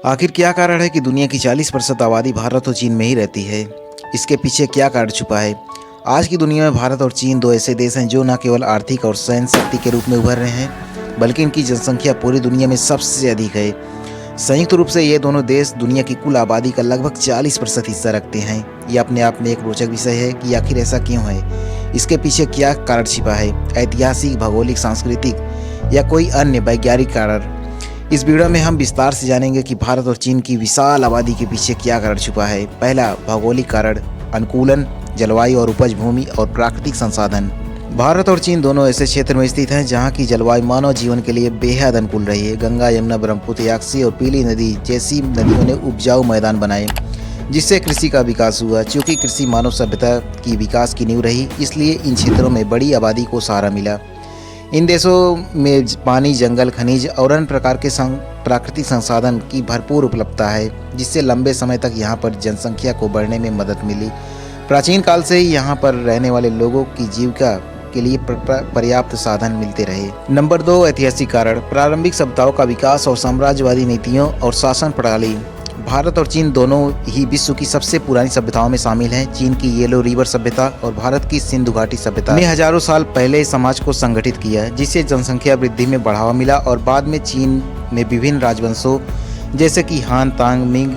आखिर क्या कारण है कि दुनिया की 40% आबादी भारत और चीन में ही रहती है? इसके पीछे क्या कारण छुपा है? आज की दुनिया में भारत और चीन दो ऐसे देश हैं जो न केवल आर्थिक और सैन्य शक्ति के रूप में उभर रहे हैं, बल्कि इनकी जनसंख्या पूरी दुनिया में सबसे अधिक है। संयुक्त रूप से ये दोनों देश दुनिया की कुल आबादी का लगभग 40% हिस्सा रखते हैं। ये अपने आप में एक रोचक विषय है कि आखिर ऐसा क्यों है, इसके पीछे क्या कारण छिपा है, ऐतिहासिक, भौगोलिक, सांस्कृतिक या कोई अन्य वैज्ञानिक कारण। इस वीडियो में हम विस्तार से जानेंगे कि भारत और चीन की विशाल आबादी के पीछे क्या कारण छुपा है। पहला, भौगोलिक कारण, अनुकूलन, जलवायु और उपज भूमि और प्राकृतिक संसाधन। भारत और चीन दोनों ऐसे क्षेत्र में स्थित हैं जहां की जलवायु मानव जीवन के लिए बेहद अनुकूल रही है। गंगा, यमुना, ब्रह्मपुत्र, याक्सी और पीली नदी जैसी नदियों ने उपजाऊ मैदान बनाए, जिससे कृषि का विकास हुआ। चूँकि कृषि मानव सभ्यता की विकास की नींव रही, इसलिए इन क्षेत्रों में बड़ी आबादी को सहारा मिला। इन देशों में पानी, जंगल, खनिज और अन्य प्रकार के प्राकृतिक संसाधन की भरपूर उपलब्धता है, जिससे लंबे समय तक यहाँ पर जनसंख्या को बढ़ने में मदद मिली। प्राचीन काल से ही यहाँ पर रहने वाले लोगों की जीविका के लिए पर्याप्त साधन मिलते रहे। नंबर 2, ऐतिहासिक कारण, प्रारंभिक सभ्यताओं का विकास और साम्राज्यवादी नीतियों और शासन प्रणाली। भारत और चीन दोनों ही विश्व की सबसे पुरानी सभ्यताओं में शामिल हैं। चीन की येलो रिवर सभ्यता और भारत की सिंधु घाटी सभ्यता ने हजारों साल पहले समाज को संगठित किया, जिससे जनसंख्या वृद्धि में बढ़ावा मिला और बाद में चीन में विभिन्न राजवंशों जैसे कि हान, तांग, मिंग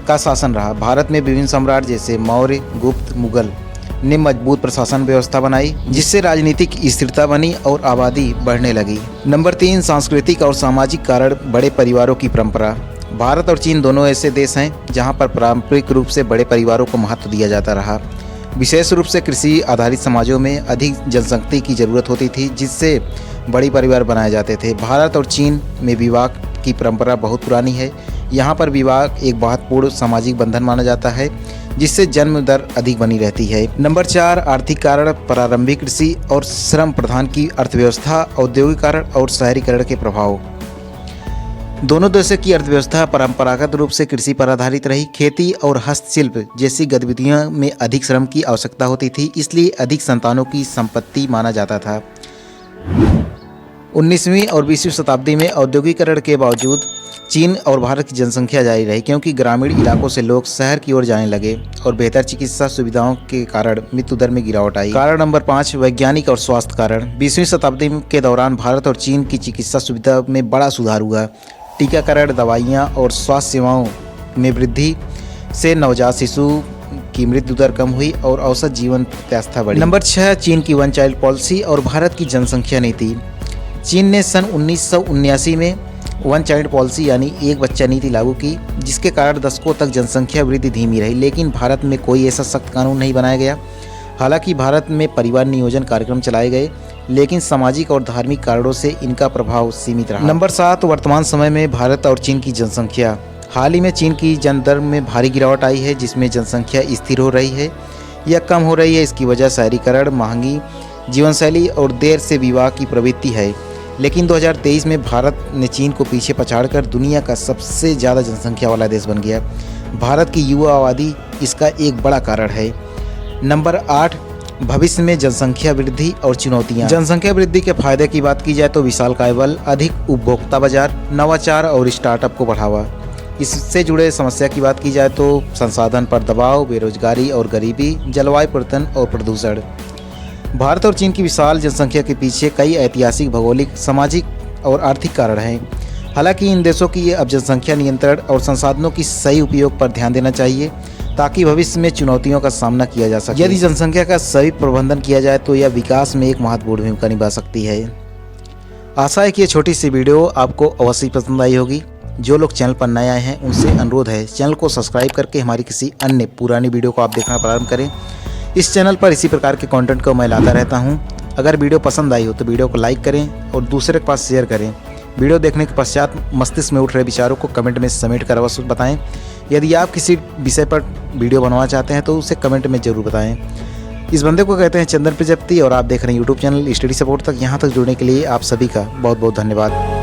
का शासन रहा। भारत में विभिन्न सम्राट जैसे मौर्य, गुप्त, मुगल ने मजबूत प्रशासन व्यवस्था बनाई, जिससे राजनीतिक स्थिरता बनी और आबादी बढ़ने लगी। नंबर 3, सांस्कृतिक और सामाजिक कारण, बड़े परिवारों की परंपरा। भारत और चीन दोनों ऐसे देश हैं जहां पर पारंपरिक रूप से बड़े परिवारों को महत्व दिया जाता रहा। विशेष रूप से कृषि आधारित समाजों में अधिक जनशक्ति की जरूरत होती थी, जिससे बड़े परिवार बनाए जाते थे। भारत और चीन में विवाह की परंपरा बहुत पुरानी है। यहाँ पर विवाह एक महत्वपूर्ण सामाजिक बंधन माना जाता है, जिससे जन्म दर अधिक बनी रहती है। नंबर 4, आर्थिक कारण, प्रारंभिक कृषि और श्रम प्रधान की अर्थव्यवस्था, औद्योगिकरण और शहरीकरण के प्रभाव। दोनों देशों की अर्थव्यवस्था परंपरागत रूप से कृषि पर आधारित रही। खेती और हस्तशिल्प जैसी गतिविधियों में अधिक श्रम की आवश्यकता होती थी, इसलिए अधिक संतानों की संपत्ति माना जाता था। 19वीं और 20वीं शताब्दी में औद्योगिकरण के बावजूद चीन और भारत की जनसंख्या जारी रही, क्योंकि ग्रामीण इलाकों से लोग शहर की ओर जाने लगे और बेहतर चिकित्सा सुविधाओं के कारण मृत्यु दर में गिरावट आई। कारण नंबर 5, वैज्ञानिक और स्वास्थ्य कारण। 20वीं शताब्दी के दौरान भारत और चीन की चिकित्सा सुविधा में बड़ा सुधार हुआ। टीकाकरण, दवाइयाँ और स्वास्थ्य सेवाओं में वृद्धि से नवजात शिशु की मृत्यु दर कम हुई और औसत जीवन प्रत्याशा बढ़ी। नंबर 6, चीन की वन चाइल्ड पॉलिसी और भारत की जनसंख्या नीति। चीन ने सन 1979 में वन चाइल्ड पॉलिसी यानी एक बच्चा नीति लागू की, जिसके कारण दशकों तक जनसंख्या वृद्धि धीमी रही। लेकिन भारत में कोई ऐसा सख्त कानून नहीं बनाया गया। हालांकि भारत में परिवार नियोजन कार्यक्रम चलाए गए, लेकिन सामाजिक और धार्मिक कारणों से इनका प्रभाव सीमित रहा। नंबर 7, वर्तमान समय में भारत और चीन की जनसंख्या। हाल ही में चीन की जनदर में भारी गिरावट आई है, जिसमें जनसंख्या स्थिर हो रही है या कम हो रही है। इसकी वजह शहरीकरण, महंगी जीवनशैली और देर से विवाह की प्रवृत्ति है। लेकिन 2023 में भारत ने चीन को पीछे पछाड़कर दुनिया का सबसे ज़्यादा जनसंख्या वाला देश बन गया। भारत की युवा आबादी इसका एक बड़ा कारण है। नंबर 8, भविष्य में जनसंख्या वृद्धि और चुनौतियां। जनसंख्या वृद्धि के फायदे की बात की जाए तो विशालकाय बल, अधिक उपभोक्ता बाजार, नवाचार और स्टार्टअप को बढ़ावा। इससे जुड़े समस्या की बात की जाए तो संसाधन पर दबाव, बेरोजगारी और गरीबी, जलवायु परिवर्तन और प्रदूषण। भारत और चीन की विशाल जनसंख्या के पीछे कई ऐतिहासिक, भौगोलिक, सामाजिक और आर्थिक कारण हैं। हालांकि इन देशों की अब जनसंख्या नियंत्रण और संसाधनों की सही उपयोग पर ध्यान देना चाहिए, ताकि भविष्य में चुनौतियों का सामना किया जा सके। यदि जनसंख्या का सही प्रबंधन किया जाए तो यह विकास में एक महत्वपूर्ण भूमिका निभा सकती है। आशा है कि ये छोटी सी वीडियो आपको अवश्य पसंद आई होगी। जो लोग चैनल पर नए आए हैं उनसे अनुरोध है, चैनल को सब्सक्राइब करके हमारी किसी अन्य पुरानी वीडियो को आप देखना प्रारंभ करें। इस चैनल पर इसी प्रकार के कंटेंट को मैं लाता रहता हूं। अगर वीडियो पसंद आई हो तो वीडियो को लाइक करें और दूसरे के पास शेयर करें। वीडियो देखने के पश्चात मस्तिष्क में उठ रहे विचारों को कमेंट में समेट कर अवश्य बताएं। यदि आप किसी विषय पर वीडियो बनवाना चाहते हैं तो उसे कमेंट में ज़रूर बताएं। इस बंदे को कहते हैं चंदन प्रजापति और आप देख रहे हैं यूट्यूब चैनल स्टडी सपोर्ट तक। यहाँ तक जुड़ने के लिए आप सभी का बहुत बहुत धन्यवाद।